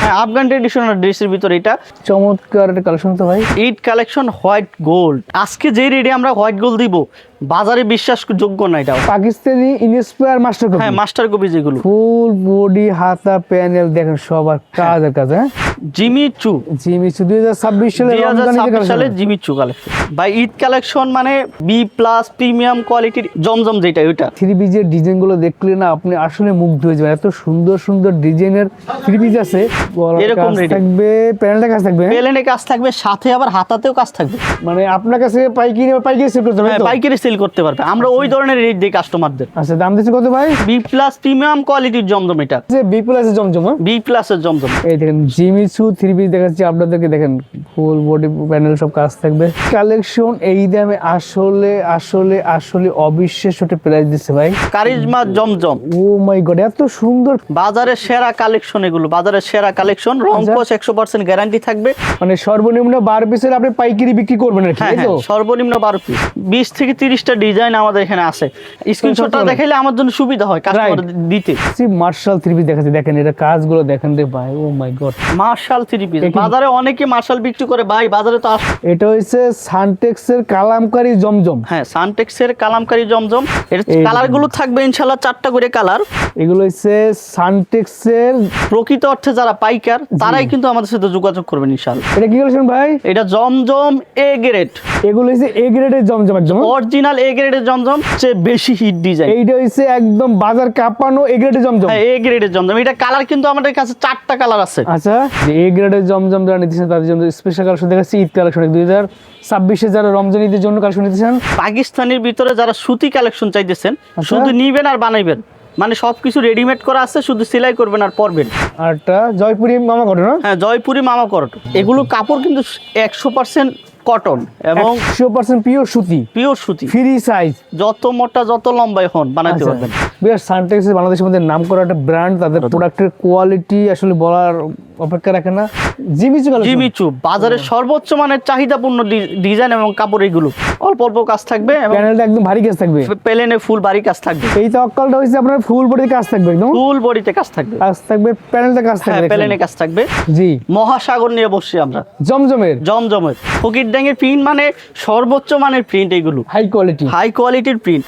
হ্যাঁ, আফগান ট্রেডিশনাল ড্রেসের ভিতরে এটা চমৎকার একটা কালেকশন তো ভাই। Eid collection white gold. আজকে যে রেডি আমরা হোয়াইট গোল্ড দিব, বাজারে বিশ্বাসযোগ্য না এটা। Pakistani inspire master copy. হ্যাঁ, মাস্টার কপি যেগুলো। ফুল বডি হাতা প্যানেল দেখেন সবার কাজের কাজ। হ্যাঁ, জিমি চু 2026 সালে 2026 সালে জিমি চু কালেকশন ভাই। ঈদ কালেকশন মানে বি প্লাস প্রিমিয়াম কোয়ালিটির জমজম যেটা ওইটা। থ্রি পিসের ডিজাইন গুলো দেখলে না আপনি আসলে মুগ্ধ হয়ে যাবেন। এত সুন্দর সুন্দর ডিজাইনের থ্রি পিস আছে। এরকম কাজ থাকবে, প্যানেলটা কাজ থাকবে, প্যানেলে কাজ থাকবে, সাথে আবার হাতাতেও কাজ থাকবে। মানে আপনার কাছে পাইকারি সেল করতে হবে। হ্যাঁ, পাইকারি সেল করতে পারবে। আমরা ওই ধরনের রেট দিই কাস্টমারদের। আচ্ছা, দাম দিচ্ছেন কত ভাই? বি প্লাস প্রিমিয়াম কোয়ালিটির জমজম এটা। যে বি প্লাস এর জমজম। বি প্লাস এর জমজম। এই দেখেন জিমিচু থ্রি পিস দেখাচ্ছি আপনাদেরকে। দেখেন ফুল বডি প্যানেল সব কাজ থাকবে। কালেকশন এই দামে আসলে আসলে আসলে অবিশ্বাস্য একটা প্রাইস দিচ্ছে ভাই। কারিজমা জমজম, ও মাই গড, এত সুন্দর। বাজারের সেরা কালেকশন এগুলো, বাজারের সেরা কালেকশন। রং কোচ 100% গ্যারান্টি থাকবে। মানে সর্বনিম্ন 12 পিসের আপনি পাইকারি বিক্রি করবেন আর কি, হ্যাঁ, তাই তো? সর্বনিম্ন 12 পিস। 20 থেকে 30টা ডিজাইন আমাদের এখানে আছে। স্ক্রিনশটটা দেখাইলে আমার জন্য সুবিধা হয় কাস্টমার দিতে। মার্শাল থ্রি পিস দেখাচ্ছি, দেখেন এটা কাজগুলো দেখেন রে ভাই। ও মাই গড, মার্শাল থ্রি পিস। বাজারে অনেকে মার্শাল বিক্রি করে ভাই, বাজারে তো এটা হচ্ছে সানটেক্সের কালামকারী জমজম। হ্যাঁ, সানটেক্সের কালামকারী জমজম। এর কালার গুলো থাকবে ইনশাআল্লাহ 4টা করে কালার। এগুলো হচ্ছে সানটেক্সের প্রকৃত অর্থে যারা পাইকার তারাই কিন্তু আমাদের সাথে যোগাযোগ করবেন ইনশাআল্লাহ। এটা কি কালেকশন ভাই? এটা জমজম এ গ্রেড। এগুলো হচ্ছে এ গ্রেডের জমজম, একদম অরিজিনাল এ গ্রেডের জমজম, চেয়ে বেশি হিট ডিজাইন। এইটা হচ্ছে একদম বাজার কাঁপানো এ গ্রেডের জমজম। হ্যাঁ, এ গ্রেডের জমজম। এটা কালার কিন্তু আমাদের কাছে 4টা কালার আছে। আচ্ছা, যে এ গ্রেডের জমজম যারা নিতেছেন তাদের জন্য স্পেশাল কালেকশন দেখাচ্ছি। ঈদ কালেকশন 2026 যারা রমজান ঈদের জন্য কালেকশন নিতেছেন। পাকিস্তানের ভিতরে যারা সুতি কালেকশন চাইতেছেন, শুধু নিবেন আর বানাইবেন, মানে সবকিছু রেডিমেড করা আছে, শুধু সেলাই করবেন আর পরবেন। আরটা জয়পুরি মামা কটন। হ্যাঁ, জয়পুরি মামা কটন। এগুলো কাপড় কিন্তু 100% কটন এবং 100% পিওর সুতি, পিওর সুতি। ফ্রি সাইজ, যত মোটা যত লম্বা এখন বানাতে পারবেন। বিরাট সানটেক্স বাংলাদেশের মধ্যে নাম করা একটা ব্র্যান্ড। তাদের প্রোডাক্টের কোয়ালিটি আসলে বলার অপেক্ষা রাখে না। জিমিচু বাজারের সর্বোচ্চ মানের চাহিদাপূর্ণ ডিজাইন এবং কাপড়। এগুলো অল্প অল্প কাজ থাকবে এবং প্যানেলটা একদম ভারী কাজ থাকবে। প্লেনে ফুল ভারী কাজ থাকবে। এই তক্কালটা হইছে আপনার ফুল বডিতে কাজ থাকবে, একদম ফুল বডিতে কাজ থাকবে। প্যানেলটা কাজ থাকবে, হ্যাঁ, প্লেনে কাজ থাকবে। জি, মহাসাগর নিয়ে বসছি আমরা। জমজমের ফকির ড্যাঙের প্রিন্ট মানে সর্বোচ্চ মানের প্রিন্ট। এগুলো হাই কোয়ালিটির প্রিন্ট।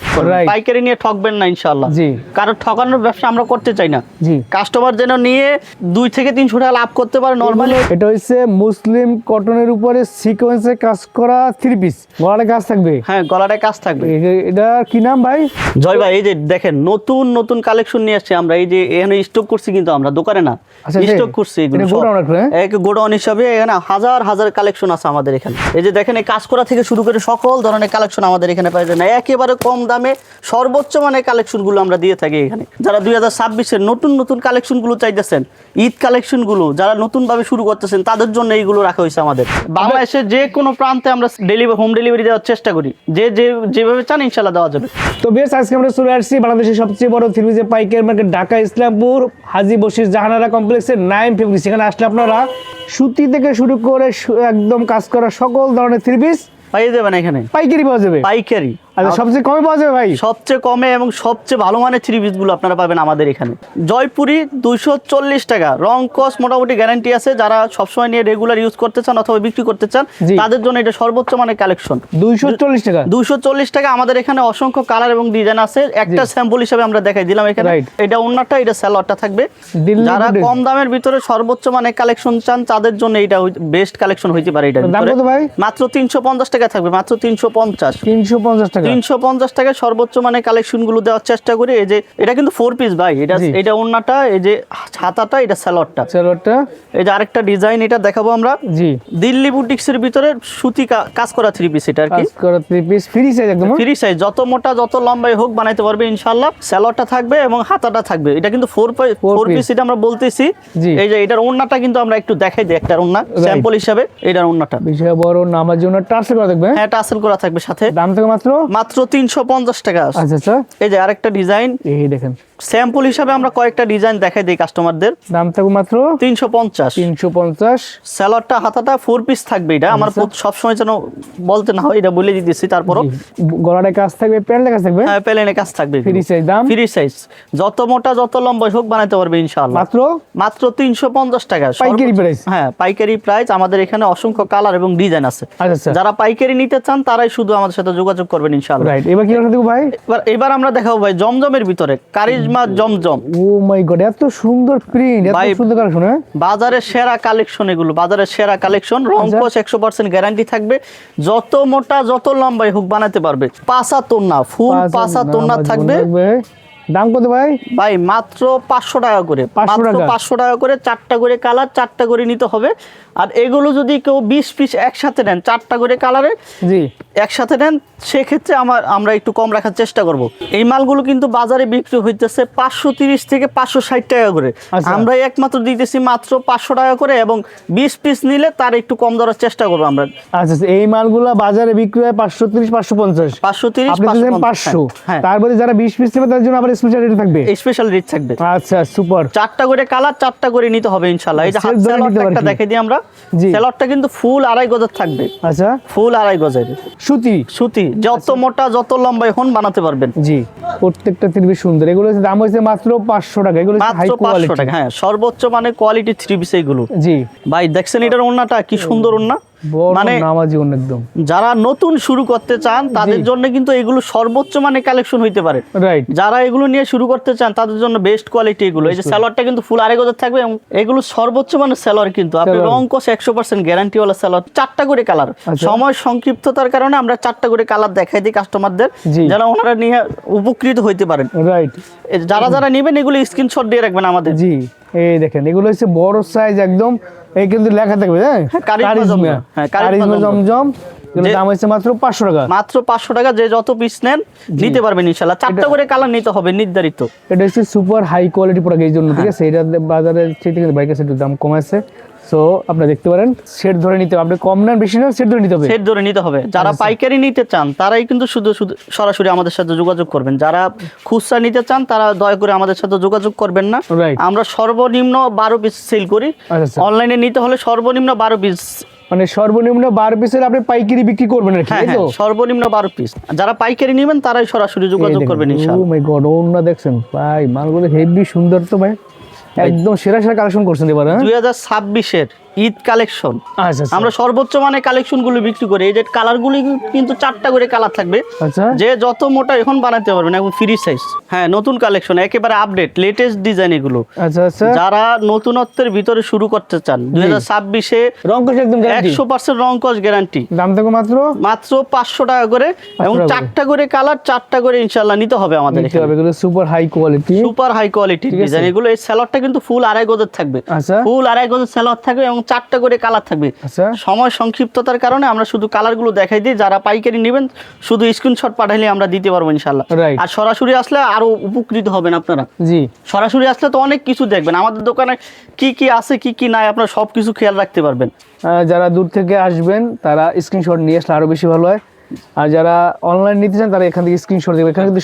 পাইকারি নিয়ে ঠকবেন না ইনশাআল্লাহ। জি, কারণ ঠকানোর ব্যবসা আমরা করতে চাই না। জি, কাস্টমার যেন নিয়ে 2 থেকে 300 টাকা লাভ করতে পারে নরমালি। এটা হচ্ছে মুসলিম কটনের উপরে সিকোয়েন্সে কাজ করা থ্রি পিস। গলায় কাজ থাকবে। হ্যাঁ, গলাটায় কাজ থাকবে। এটা কি নাম ভাই? জয় ভাই, এই যে দেখেন নতুন নতুন কালেকশন নিয়ে আসছে আমরা। এই যে এখানে স্টক করছি, কিন্তু আমরা দোকানে না, স্টক করছি। এগুলো গোডাউন হিসাবে এখানে হাজার হাজার কালেকশন আছে আমাদের এখানে। এই যে দেখেন, এই কাজ করা থেকে শুরু করে সকল ধরনের কালেকশন আমাদের এখানে পাওয়া যায় না। একেবারে কম দামে সর্বোচ্চ মানের কালেকশন গুলো আমরা দিয়ে থাকি এখানে। যারা 2026-এর নতুন নতুন কালেকশন গুলো চাইতেছেন, ঈদ কালেকশন গুলো যারা নতুন ভাবে শুরু করতেছেন, তাদের জন্য এইগুলো রাখা হয়েছে আমাদের। বাংলাদেশের যে কোনো প্রান্তে আমরা হোম ডেলিভারি দেওয়ার চেষ্টা করি। যেভাবে চান ইনশাল্লাহ দেওয়া যাবে। তো বেশ, আজকে আমরা চলে আসছি বাংলাদেশের সবচেয়ে বড় থ্রি পিসের পাইকারি মার্কেট ঢাকা ইসলামপুর হাজী বশির জাহানারা কমপ্লেক্সের 9 ফেব্রুয়ারি। সেখানে আসলে আপনারা সুতি থেকে শুরু করে একদম কাজ করা সকল ধরনের থ্রি পিস পাইয়ে যাবেন এখানে। পাইকারি পাওয়া যাবে। পাইকারি সবচেয়ে কমে পাওয়া যাবে ভাই। সবচেয়ে কমে এবং সবচেয়ে ভালো মানের থ্রি পিস গুলো আপনারা পাবেন আমাদের এখানে। জয়পুরি 240 টাকা। রং কস মোটামুটি গ্যারান্টি আছে। যারা সবসময় নিয়ে রেগুলার ইউজ করতে চান অথবা বিক্রি করতে চান, তাদের জন্য এটা সর্বোচ্চ মানের কালেকশন। 240 টাকা। 240 টাকা। আমাদের এখানে অসংখ্য কালার এবং ডিজাইন আছে। একটা স্যাম্পল হিসেবে আমরা দেখাই দিলাম এখানে। এটা ওন্নাটা, এটা সালোয়ারটা থাকবে। যারা কম দামের ভিতরে সর্বোচ্চ মানের কালেকশন চান, তাদের জন্য এটা বেস্ট কালেকশন হইতে পারে। এটা মাত্র 350 টাকা থাকবে। মাত্র 350 টাকা। 350 টাকা সর্বোচ্চ মানে কালেকশন গুলো দেওয়ার চেষ্টা করি। এই যে এটা কিন্তু 4 পিস ভাই। এটা ওন্নাটা, এই যে হাতাটা, এটা সালোয়ারটা। এই যে আরেকটা ডিজাইন, এটা দেখাবো আমরা। জি, দিল্লি বুটিক্স এর ভিতরে সুতি কাজ করা 3 পিস। এটা আর কি কাজ করা 3 পিস, ফ্রি সাইজ, একদম ফ্রি সাইজ। যত মোটা যত লম্বাই হোক বানাইতে পারবে ইনশাআল্লাহ। সালোয়ারটা থাকবে এবং হাতাটা থাকবে। এটা কিন্তু 4 পিস, এটা আমরা বলতেছি। এই যে এটার ওন্নাটা কিন্তু আমরা একটু দেখাই দিই। একটা ওন্না স্যাম্পল হিসেবে। এটার ওন্নাটা বিশাল বড় নামার জন্য টার্সেল করা থাকবে। হ্যাঁ, টার্সেল করা থাকবে সাথে। দাম থেকে মাত্র 350 টাকা। আচ্ছা, এই যে আরেকটা ডিজাইন, এই দেখেন স্যাম্পল হিসাবে আমরা কয়েকটা ডিজাইন দেখাই দিই কাস্টমারদের। দাম থাকবে মাত্র 350। 350। স্যালোয়ারটা হাতাটা 4 পিস থাকবে, এটা আমার সবসময় যেন বলতে না হয় এটা বলে দিতেছি। তারপরও গলার কাজ থাকবে, প্যানেলের কাজ থাকবে, হ্যাঁ প্লেনে কাজ থাকবে। ফ্রি সাইজ, দাম ফ্রি সাইজ, যত মোটা যত লম্বা হোক বানাতে পারবে ইনশাআল্লাহ। মাত্র 350 টাকা পাইকারি প্রাইস। হ্যাঁ পাইকারি প্রাইস। আমাদের এখানে অসংখ্য কালার এবং ডিজাইন আছে। আচ্ছা, যারা পাইকারি নিতে চান তারাই শুধু আমাদের সাথে যোগাযোগ করবেন ইনশাআল্লাহ। রাইট, এবার কি দেখাবো ভাই? এবার আমরা দেখাবো ভাই জমজমের ভিতরে কারিজমা জমজম। ও মাই গড, এত সুন্দর প্রিন্ট, এত সুন্দর কালেকশন। বাজারের সেরা কালেকশন এগুলো, বাজারের সেরা কালেকশন। রংকশ 100% গ্যারান্টি থাকবে। যত মোটা যত লম্বাই হোক বানাতে পারবে। পাঁচা তোন্না, ফুল পাঁচা তোন্না থাকবে। দাম কত ভাই? ভাই মাত্র 500 টাকা করে। মাত্র 500 টাকা করে, 4টা করে কালার, 4টা করে নিতে হবে। আর এগুলো যদি কেউ 20 পিস একসাথে নেন, 4টা করে কালারে জি একসাথে নেন, সেক্ষেত্রে আমরা একটু কম রাখার চেষ্টা করব। এই মালগুলো কিন্তু বাজারে বিক্রি হইতেছে 530 থেকে 560 টাকা করে। আমরা একমাত্র দিতেছি মাত্র 500 টাকা করে, এবং 20 পিস নিলে তার একটু কম দেওয়ার চেষ্টা করবো আমরা। আচ্ছা, এই মালগুলো বাজারে বিক্রি হয় 530 550 500। তারপরে যারা 20 পিস নেবে তার জন্য আবার স্পেশাল রেট থাকবে। স্পেশাল রেট থাকবে। আচ্ছা সুপার। 4টা করে কালার, 4টা করে নিতে হবে ইনশাআল্লাহ। এই যে হাত সালোয়ারটা দেখাই দিই আমরা। সালোয়ারটা কিন্তু ফুল 2.5 গজের থাকবে। আচ্ছা, ফুল 2.5 গজের সুতি। যত মোটা যত লম্বা এখন বানাতে পারবেন। জি, প্রত্যেকটা থ্রি পিস সুন্দর। এগুলো দাম হচ্ছে মাত্র 500 টাকা। এগুলো হাই কোয়ালিটি। হ্যাঁ, সর্বোচ্চ মানে কোয়ালিটি থ্রি পিস এগুলো। জি ভাই দেখছেন এটার ওন্নাটা কি সুন্দর ওন্না। মানে নামাজি ওন্না একদম। যারা নতুন শুরু করতে চান তাদের জন্য কিন্তু এগুলো সর্বোচ্চ মানে কালেকশন হইতে পারে। রাইট, যারা এগুলো নিয়ে শুরু করতে চান তাদের জন্য বেস্ট কোয়ালিটি এগুলো। এই যে সালোয়ারটা কিন্তু ফুল 2.5 গজের থাকবে, এবং এগুলো সর্বোচ্চ মানে সালোয়ার কিন্তু আপনি রংকশ 100% গ্যারান্টি ওয়ালা সালোয়ার। 4টা করে কালার। সময় সংক্ষিপ্ততার কারণে আমরা 4টা করে কালার দেখাই দিই কাস্টমারদের, যেন ওনারা নিয়ে উপকৃত হইতে পারেন। রাইট, যারা নেবেন এগুলো স্ক্রিনশট দিয়ে রাখবেন আমাদের। জি, এই দেখেন এগুলো হচ্ছে বড় সাইজ একদম। এই কিন্তু লেখা থাকবে কারিজমা জমজম। দাম হচ্ছে মাত্র 500 টাকা। মাত্র 500 টাকা। যে যত পিস নেন নিতে পারবেন ইনশাআল্লাহ। 4টা করে কালার নিতে হবে নির্ধারিত। এটা হচ্ছে সুপার হাই কোয়ালিটি প্রোডাক্ট, এই জন্য ঠিক আছে। এটা বাজারে থেকে বাইকের সাথে দাম কমাইছে। সো আপনারা দেখতে পারেন, সেট ধরে নিতে হবে। আপনি কম নেন বেশি নেন, সেট ধরে নিতে হবে। সেট ধরে নিতে হবে। যারা পাইকারি নিতে চান তারাই কিন্তু শুধু সরাসরি আমাদের সাথে যোগাযোগ করবেন। যারা খুচরা নিতে চান তারা দয়া করে আমাদের সাথে যোগাযোগ করবেন না। আমরা সর্বনিম্ন 12 পিস সেল করি। অনলাইনে নিতে হলে সর্বনিম্ন 12 পিস, মানে সর্বনিম্ন 12 পিসের আপনি পাইকারি বিক্রি করবেন আর কি, তাই তো? সর্বনিম্ন 12 পিস। যারা পাইকারি নেবেন তারাই সরাসরি যোগাযোগ করবেন ইনশাআল্লাহ। ও মাই গড, ওন্না দেখছেন ভাই, মালগুলো হেভি সুন্দর তো ভাই। একদম সেরা কালেকশন করছেন এবার। 2026 এর ঈদ কালেকশন। আমরা সর্বোচ্চ মানে কালেকশন গুলো বিক্রি করি। এই যে কালার গুলি কিন্তু 4টা করে কালার থাকবে। যে যত মোটা এখন বানাতে পারবেন, এখন ফ্রি সাইজ। হ্যাঁ, নতুন কালেকশন, একেবারে আপডেট লেটেস্ট ডিজাইন এগুলো। যারা নতুনত্বের ভিতরে শুরু করতে চান 2026 এ রংকশ একদম 100% রংকশ গ্যারান্টি। দাম থেকে মাত্র 500 টাকা করে, এবং 4টা করে কালার, 4টা করে ইনশাআল্লাহ নিতে হবে আমাদের এখানে। এগুলো super high quality, super high quality design এগুলো। এই সালোয়ারটা কিন্তু ফুল 2.5 গজের থাকবে। ফুল 2.5 গজের সালোয়ার থাকবে, এবং 4টা করে কালার থাকবে। সময় সংক্ষিপ্ততার কারণে আমরা শুধু কালার গুলো দেখাই দিই। যারা পাইকারি নেবেন শুধু স্ক্রিনশট পাঠাইলে আমরা দিতে পারবো ইনশাআল্লাহ। আর সরাসরি আসলে আরো উপকৃত হবেন আপনারা। জি, সরাসরি আসলে তো অনেক কিছু দেখবেন। আমাদের দোকানে কি কি আছে কি কি নাই আপনারা সবকিছু খেয়াল রাখতে পারবেন। যারা দূর থেকে আসবেন তারা স্ক্রিনশট নিয়ে আসলে আরো বেশি ভালো হয়। আর যারা অনলাইন নিতে চান তারা এখান থেকে স্ক্রিনশট দেবেন। এখানে কিন্তু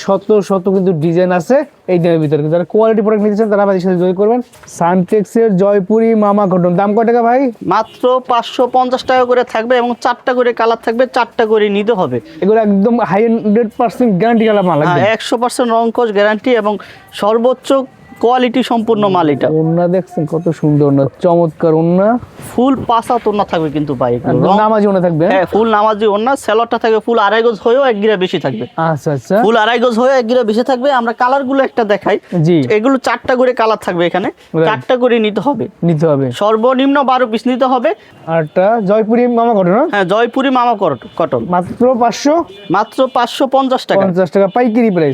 শত কিন্তু ডিজাইন আছে এই দামের ভিতরে। যারা কোয়ালিটি প্রোডাক্ট নিতে চান তারা আমাদের সাথে যোগাযোগ করবেন। সানটেক্সের জয়পুরি মামা কটন। দাম কত টাকা ভাই? মাত্র 550 টাকা করে থাকবে, এবং 4টা করে কালার থাকবে, 4টা করে নিতে হবে। এগুলো একদম 100% গ্যারান্টি কালার মাল। 100% রংকশ গ্যারান্টি, এবং সর্বোচ্চ কোয়ালিটি সম্পূর্ণ মাল। এটা ওন্না দেখছেন কত সুন্দর না, চমৎকার ওন্না। ফুল পাঁচা ওন্না থাকবে কিন্তু ভাই, নামাজি ওন্না থাকবে। হ্যাঁ, ফুল নামাজি ওন্না। সালোয়ারটা থাকবে ফুল 2.5 গজ হয়েও 1 গিরা বেশি থাকবে। আচ্ছা আচ্ছা, ফুল 2.5 গজ হয়ে 1 গিরা বেশি থাকবে। আমরা কালার গুলো একটা দেখাই। জি, এগুলো 4টা করে কালার থাকবে এখানে, 4টা করে নিতে হবে। সর্বনিম্ন 12 পিস নিতে হবে। আরটা জয়পুরি মামা কটন। হ্যাঁ, জয়পুরি মামা কটন। মাত্র 500। মাত্র 550 টাকা। 50 টাকা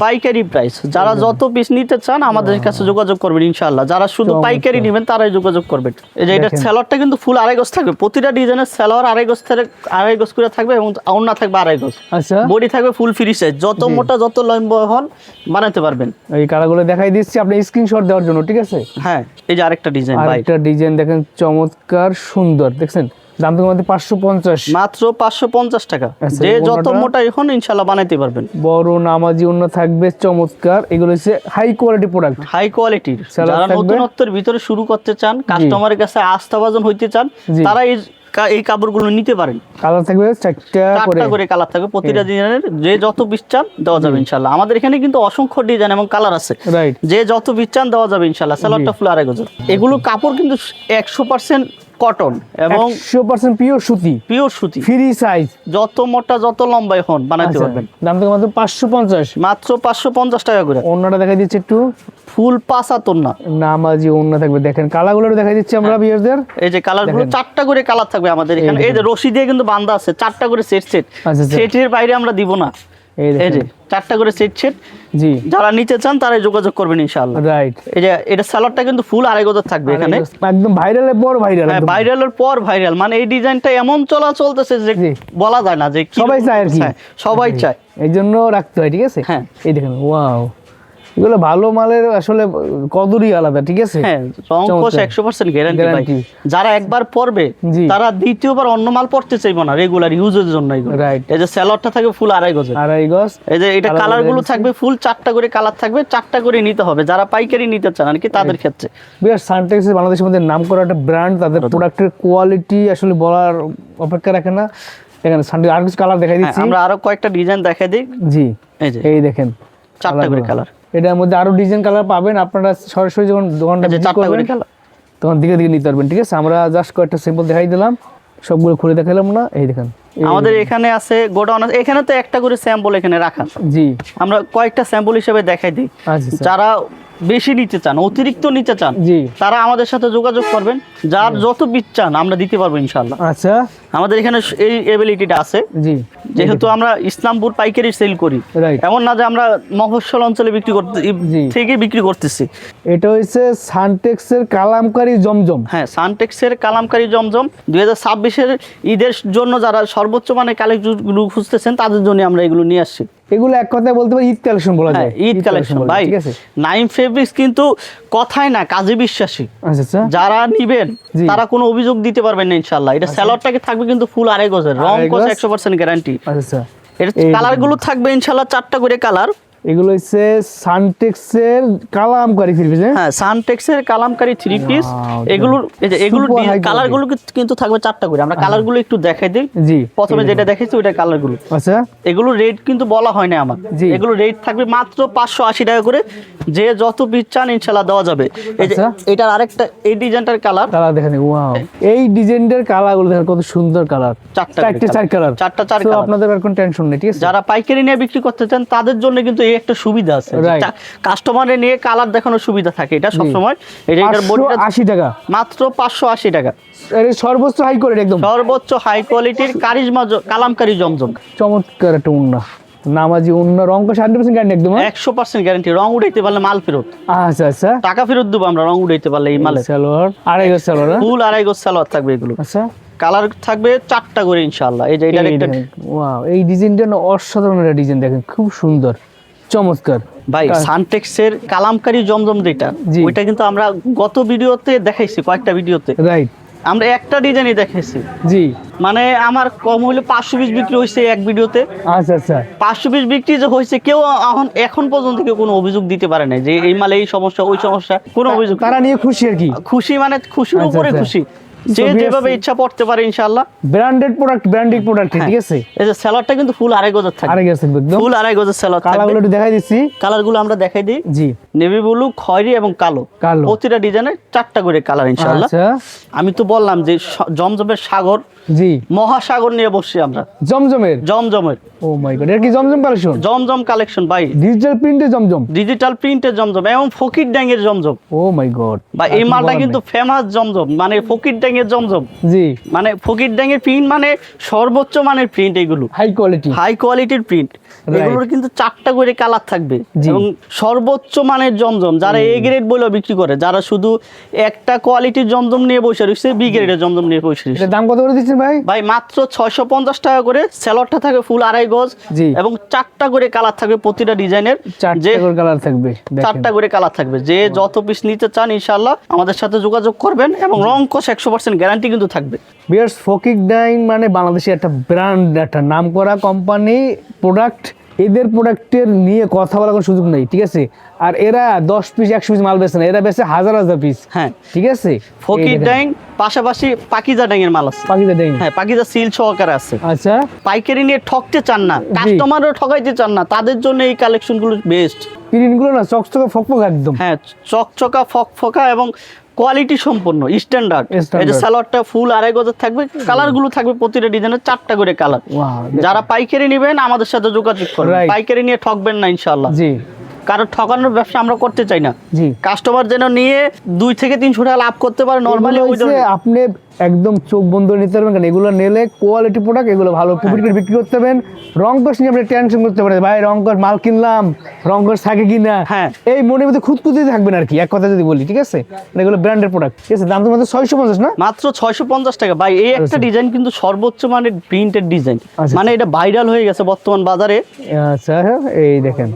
পাইকারি প্রাইস। যারা যত পিস নিতে চান আমাদের কাছে যোগাযোগ করবেন ইনশাআল্লাহ। যারা শুধু পাইকারি নেবেন তারাই যোগাযোগ করবেন। এই যে এটা সালোয়ারটা কিন্তু ফুল 2.5 গজ থাকবে। প্রতিটা ডিজাইনের সালোয়ার 2.5 গজ করে থাকবে, এবং ওন্না থাকবে 2.5 গজ। আচ্ছা, বডি থাকবে ফুল ফ্রি সাইজ। যত মোটা যত লম্বা হন বানাতে পারবেন। এই কালারগুলো দেখাই দিচ্ছি আপনি স্ক্রিনশট দেওয়ার জন্য, ঠিক আছে? হ্যাঁ, এই যে আরেকটা ডিজাইন ভাই। আরেকটা ডিজাইন দেখেন, চমৎকার সুন্দর। দেখছেন দাম তো মধ্যে 550, মাত্র 550 টাকা। আচ্ছা, যে যত ওড়নাটা? মোটা এখন ইনশাআল্লাহ বানাইতে পারবেন। বড় নামাজি ওড়না থাকবে, চমৎকার। এগুলো হচ্ছে হাই কোয়ালিটি প্রোডাক্ট, হাই কোয়ালিটির, সালোয়ার যারা থাকবে? নতুনত্বের ভিতরে শুরু করতে চান, কাস্টমারের কাছে আস্থাভাজন হইতে চান, জি। তারা এই কাপড়গুলো নিতে পারেন। কালার থাকবে 4টা করে কালার থাকবে, প্রতিটা ডিজাইনের যে যত পিস চান দেওয়া যাবে ইনশাআল্লাহ। আমাদের এখানে কিন্তু অসংখ্য ডিজাইন এবং কালার আছে, রাইট। যে যত পিস চান দেওয়া যাবে ইনশাআল্লাহ। সালোয়ারটা ফুল 2.5 গজ। এগুলো কাপড় কিন্তু 100% কটন এবং 100% পিওর সুতি, পিওর সুতি, ফ্রি সাইজ, যত মোটা যত লম্বা এখন বানাইতে পারবেন। দাম থেকে মাত্র 550, মাত্র 550 টাকা করে। ওড়নাটা দেখা দিচ্ছে একটু, ফুল 5 না, নামাজি ওড়না থাকবে। দেখেন কালারগুলো দেখা দিচ্ছি আমরা ভিউয়ারদের। এই যে কালারগুলো 4টা করে কালার থাকবে আমাদের এখানে। এই যে রশি দিয়ে কিন্তু বাঁধা আছে, 4টা করে সেট। আচ্ছা। সেটের বাইরে আমরা দিব না। এই এই যে দেখেন, 4টা করে সেট। জি যারা নিতে চান তারাই যোগাযোগ করবেন ইনশাআল্লাহ। রাইট। এই যে এটা সালোয়ারটা কিন্তু ফুল 2.5 গজ থাকবে এখানে। একদম ভাইরালের পর ভাইরাল, হ্যাঁ, ভাইরালের পর ভাইরাল, মানে এই ডিজাইনটা এমন চলতেছে যে জি। বলা যায় না যে কি সবাই চায় আর কি। হ্যাঁ, সবাই চায়। এই জন্য রাখতে হয়, ঠিক আছে। হ্যাঁ। এই দেখেন, ওয়াও, এগুলো ভালো মালের আসলে কদরই আলাদা, ঠিক আছে। হ্যাঁ, রং কোষ 100% গ্যারান্টি ভাই। Guarantee। যারা একবার পরবে জি। তারা দ্বিতীয়বার অন্য মাল পড়তে চাইবে না, রেগুলার ইউজের জন্য এগুলো। Right। এই যে সালোয়ারটা থাকবে ফুল 2.5 গজ। 2.5 গজ। এই যে এটা Colour কালার গুলো দেখাচ্ছি। থাকবে ফুল 4টা করে কালার থাকবে, 4টা করে নিতে হবে যারা পাইকারি নিতে চান আর কি, তাদের ক্ষেত্রে। বিয়ার সানটেক্স বাংলাদেশের মধ্যে নাম করা একটা ব্র্যান্ড, তাদের প্রোডাক্টের কোয়ালিটি আসলে বলার অপেক্ষা রাখে না। এখানে সানটেক্স আর কিছু কালার দেখাই হ্যাঁ, দিচ্ছি। আমরা আরো কয়েকটা ডিজাইন দেখাই দিই। জি, এই যে এই দেখেন 4টা করে কালার। এটার মধ্যে আরো ডিজাইন কালার পাবেন, আপনারা সরাসরি যখন দোকানটা এই যে ভিজিট 4টা করে করবেন কালার। তখন দিকে দিকে নিতে পারবেন, ঠিক আছে। আমরা জাস্ট কয়েকটা স্যাম্পল দেখাই দিলাম, সবগুলো খুলে দেখালাম না। এই দেখেন, আমাদের এখানে আছে গোডাউন আছে, এখানে তো একটা করে স্যাম্পল এখানে রাখা। জি আমরা কয়েকটা স্যাম্পল হিসেবে দেখাই দিই। আচ্ছা স্যার। যারা বেশি নিতে চান, অতিরিক্ত নিতে চান, জি তারা আমাদের সাথে যোগাযোগ করবেন। যার যত পিস চান আমরা দিতে পারবো ইনশাআল্লাহ। আচ্ছা, আমাদের এখানে এই এবিলিটিটা আছে, জি যেহেতু আমরা ইসলামপুর পাইকারি সেল করি। রাইট। এমন না যে আমরা মফস্বল অঞ্চলে বিক্রি করতে জি। থেকে বিক্রি করতেছি। এটা হচ্ছে সানটেক্সের কালামকারী জমজম। হ্যাঁ, সানটেক্সের কালামকারী জমজম 2026-এর ঈদের জন্য যারা সর্বোচ্চ মানে কালেকশনগুলো খুঁজতেছেন তাদের জন্য আমরা এগুলো নিয়ে আসছি। এগুলো এক কথায় বলতে পারি ঈদ কালেকশন বলা হ্যাঁ, যায়। ঈদ কালেকশন বলা যায়, ভাই। ঠিক আছে। নাইম ফেব্রিক্স কিন্তু কথায় না কাজে বিশ্বাসী। আচ্ছা আচ্ছা, যারা নিবেন জি। তারা কোনো অভিযোগ দিতে পারবেন না ইনশাআল্লাহ। এটা সালোয়ারটাকে থাকবে কিন্তু ফুল 2.5 গজের, রং 2.5 কোষ গজ। 100% গ্যারান্টি। আচ্ছা। এর এই কালারগুলো থাকবে ইনশাআল্লাহ 4টা করে কালার। এগুলো হচ্ছে সানটেক্সের কালামকারী ফিল্ম, হ্যাঁ, সানটেক্সের কালামকারী 3 পিস। Wow, এগুলোর এই যে এগুলো super high quality। কালারগুলো কিন্তু থাকবে 4টা করে। আমরা কালারগুলো একটু দেখাই দিই। জি প্রথমে যেটা দেখাইছি ওইটা কালারগুলো। আচ্ছা, এগুলো রেট কিন্তু বলা হয় না আমার। জি। এগুলো রেট থাকবে মাত্র 580 টাকা করে। যে যত পিস চান ইনশাআল্লাহ দেওয়া যাবে। এই যে আচ্ছা। এটার আরেকটা এই ডিজাইনটার কালার কালার দেখেন, ওয়াও, এই ডিজাইনের কালারগুলো দেখেন কত সুন্দর কালার। 4টা চার কালার, 4টা তো আপনাদের আর কোনো টেনশন নেই, ঠিক আছে। যারা পাইকারি নিয়ে বিক্রি করতে চান তাদের জন্য কিন্তু এই একটা সুবিধা আছে। Right। কাস্টমারে নিয়ে কালার দেখানোর সুবিধা থাকে এটা সবসময়। এটার বডিটা 580 টাকা, মাত্র 580 টাকা। এর সর্বোচ্চ হাই কোয়ালিটি, একদম সর্বোচ্চ হাই কোয়ালিটির কারিজমা কালামকারী জমজম। চমৎকার একটা উন্না, নামাজি উন্না, রং কো 100% গ্যারান্টি একদম। 100% গ্যারান্টি। রং উঠাইতে পারলে মাল ফেরত, আচ্ছা আচ্ছা, টাকা ফেরত দেবো আমরা রং উঠাইতে পারলে এই মালে। সালোয়ার 2.5 গজ সালোয়ার। ফুল 2.5 গজ সালোয়ার থাকবে এগুলো। আচ্ছা, কালার থাকবে 4টা করে ইনশাআল্লাহ। এই যে এটার একটা ওয়াও, এই ডিজাইনটা না অসাধারণ একটা ডিজাইন, দেখেন খুব সুন্দর, চমৎকার ভাই। সানটেক্সের কালামকারী জমজম যেটা, জি। ওইটা কিন্তু আমরা গত ভিডিওতে দেখাইছি, কয়েকটা ভিডিওতে রাইট। আমরা একটা ডিজাইনই দেখাইছি। জি মানে আমার কম হইলে 500 পিস বিক্রি হয়েছে এক ভিডিওতে। আচ্ছা আচ্ছা, 500 পিস বিক্রি যে হয়েছে, কেউ এখন পর্যন্ত কেউ কোনো অভিযোগ দিতে পারে না যে এই মালে এই সমস্যা ওই সমস্যা, কোনো অভিযোগ। তারা নিয়ে খুশি আর কি, খুশি মানে খুশির আচ্ছা, উপরে আচ্ছা। খুশি, যে So, যেভাবে ইচ্ছা পড়তে পারে ইনশাআল্লাহ। ব্র্যান্ডেড প্রোডাক্ট, ব্র্যান্ডিং প্রোডাক্ট, ঠিক আছে। এই যে সালোয়ারটা কিন্তু ফুল 2.5 গজের থাকবে, 2.5 গজ থাকবে একদম। ফুল 2.5 গজের সালোয়ার কালারগুলো থাকবে। একটু দেখাই দিচ্ছি। কালারগুলো আমরা দেখাই দিই। জি, নেভি ব্লু, খয়েরি এবং কালো। কালো। প্রতিটা ডিজাইনে 4টা করে কালার ইনশাআল্লাহ। আচ্ছা, আমি তো বললাম যে জমজমের সাগর, জি মহাসাগর নিয়ে বসছি আমরা। জমজমের, জমজমের ও মাই গড, এটা কি জমজম কালেকশন? জমজম কালেকশন ভাই। ডিজিটাল প্রিন্টে জমজম, ডিজিটাল প্রিন্টের জমজম এবং ফকির ড্যাঙের জমজম। ও মাই গড, বা এই মালটা কিন্তু ফেমাস জমজম, মানে ফকির ড্যাঙের জমজম। জি, মানে ফকির ড্যাঙের প্রিন্ট মানে সর্বোচ্চ মানের প্রিন্ট, এগুলো হাই কোয়ালিটি। হাই কোয়ালিটির প্রিন্ট। এগুলোর কিন্তু 4টা করে কালার থাকবে জি। এবং সর্বোচ্চ মানের জমজম। যারা এ গ্রেড বলে বিক্রি করে, যারা শুধু একটা কোয়ালিটির জমজম নিয়ে বসে রয়েছে, বি গ্রেডের জমজম নিয়ে বসে রয়েছে। এটার দাম কত করে দিচ্ছেন? দিচ্ছেন ভাই? ভাই মাত্র 650 টাকা করে। সেলরটা থাকে ফুল 2.5 গজ জি। এবং 4টা করে কালার থাকবে প্রতিটা ডিজাইনের। 4টা করে কালার থাকবে, 4টা করে কালার থাকবে। যে যত পিস নিতে চান ইনশাআল্লাহ আমাদের সাথে যোগাযোগ করবেন এবং রং কস 100% গ্যারান্টি কিন্তু থাকবে। ভিউয়ার্স, ফকির ডাইং মানে বাংলাদেশের একটা ব্র্যান্ড, একটা নামকরা কোম্পানি, প্রোডাক্ট। এদের প্রোডাক্টের নিয়ে কথা বলার কোনো সুযোগ নেই, ঠিক আছে? আর এরা 10 পিস 100 পিস মাল বেচে না, এরা বেচে হাজার হাজার পিস। হ্যাঁ, ঠিক আছে। ফকির ডাইং পাশাপাশি পাকিজা ডাইং এর মাল আছে। পাকিজা ডাইং, হ্যাঁ, পাকিজা সিল সহকারে আছে। আচ্ছা। পাইকারি নিয়ে ঠকতে চান না, কাস্টমারও ঠকাইতে চান না, তাদের জন্য এই কালেকশনগুলো বেস্ট। প্রিন্টগুলো না চকচকে ফকফকা একদম। হ্যাঁ, চকচকা ফকফকা এবং কোয়ালিটি সম্পন্ন স্ট্যান্ডার্ড। এই যে সালোয়ারটা ফুল 2.5 গজের থাকবে, কালারগুলো থাকবে প্রতিটা ডিজাইনের 4টা করে কালার। যারা পাইকারি নেবেন আমাদের সাথে যোগাযোগ করবেন, পাইকারি নিয়ে ঠকবেন না ইনশাআল্লাহ। জি। কারণ ঠকানোর ব্যবসা আমরা করতে চাই না। জি। কাস্টমার যেন নিয়ে 2 থেকে 300 টাকা লাভ করতে পারে নরমালি। আপনি একদম চোখ বন্ধ নিতে পারবেন, কারণ এগুলো নিলে কোয়ালিটি প্রোডাক্ট, এগুলো ভালো প্রফিট করে বিক্রি করতে পারবেন। রং কস নিয়ে আপনি টেনশন করতে পারেন, ভাই রং কস মাল কিনলাম, রং কস থাকে কিনা, হ্যাঁ, এই মনের মধ্যে খুঁতখুঁতি থাকবেন আর কি, এক কথা যদি বলি, ঠিক আছে? এগুলো ব্র্যান্ডের প্রোডাক্ট, ঠিক আছে? দাম তো মাত্র 650 না? মাত্র 650 টাকা ভাই। এই একটা ডিজাইন কিন্তু সর্বোচ্চ মানের প্রিন্টেড ডিজাইন, মানে এটা ভাইরাল হয়ে গেছে বর্তমান বাজারে। আচ্ছা, এই দেখেন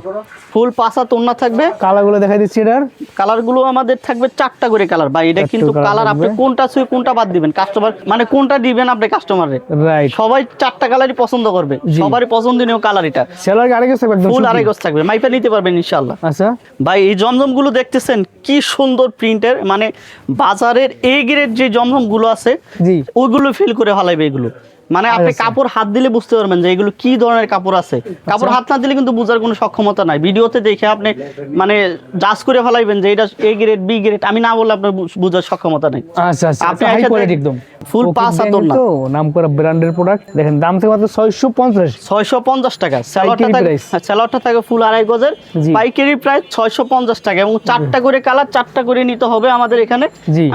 ফুল পাঁচা তোন্না থাকবে। কালারগুলো দেখাই দিচ্ছি, এটার কালারগুলো আমাদের থাকবে 4টা করে কালার ভাই। এটা কিন্তু কালার আপনি কোনটা ছুঁয়ে কোনটা বাদ দিবেন, কাস্টমার মানে কোনটা দিবেন আপনি কাস্টমারে, রাইট? সবাই 4টা কালারই পছন্দ করবে, সবারই পছন্দনীয় কালার এটা। সেলার আড়াই গজ থাকবে, একদম ফুল 2.5 গজ থাকবে, মাইপা নিতে পারবেন ইনশাআল্লাহ। আচ্ছা ভাই, এই জমজমগুলো দেখতেছেন কি সুন্দর প্রিন্টের, মানে বাজারের এ গ্রেড যে জমজমগুলো আছে জি, ওইগুলো ফিল করে ফেলাইবে এগুলো। মানে আপনি কাপড় হাত দিলে বুঝতে পারবেন যে এগুলো কি ধরনের কাপড় আছে। কাপড় হাত না দিলে কিন্তু বোঝার কোনো সক্ষমতা নাই। ভিডিওতে দেখে আপনি মানে জাজ করে ফেলাইবেন যে এটা এ গ্রেড বি গ্রেড, আমি না বললে আপনার বোঝার সক্ষমতা নাই। আচ্ছা আচ্ছা, আপনি হাই কোয়ালিটি একদম ফুল পাঁচ হাতর না, তো নামকরা ব্র্যান্ডের প্রোডাক্ট। দেখেন দাম থেকে মাত্র 650 টাকা। সেলরটা থাকে ফুল 2.5 গজের, পাইকারি প্রাইস 650 টাকা এবং 4টা করে কালার, 4টা করে নিতে হবে আমাদের এখানে।